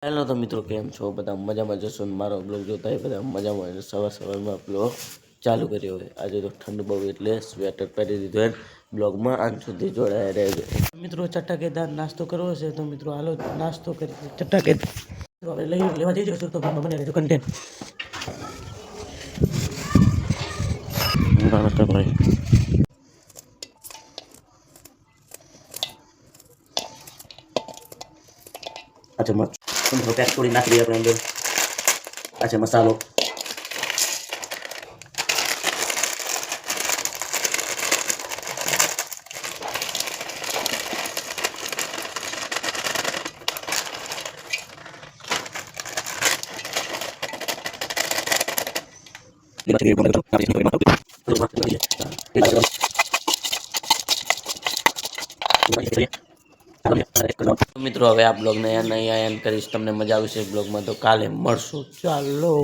hello તો મિત્રો કેમ છો બધા મજામાં જશો ને મારો બ્લોગ જોતા હોય બધા મજામાં એટલે સવારમાં બ્લોગ ચાલુ કર્યો હોય આજે તો ઠંડ બહુ એટલે સ્વેટર પહેરી દીધું હોય બ્લોગમાં આજ સુધી જોડાયા રહેજો મિત્રો ચટાકેદાર નાસ્તો કરવો છે તો મિત્રો હાલો નાસ્તો કરી ચટાકેદાર હવે લેવા જઈ જશો તો બને રહેજો કન્ટેન્ટ अच्छा मत तुम पैक थोड़ी नाख दिया अपने अंदर अच्छा मसालो મિત્રો હવે આ બ્લોગને નહીં એન્ડ કરીશ તમને મજા આવશે બ્લોગમાં તો કાલે મળશું ચાલો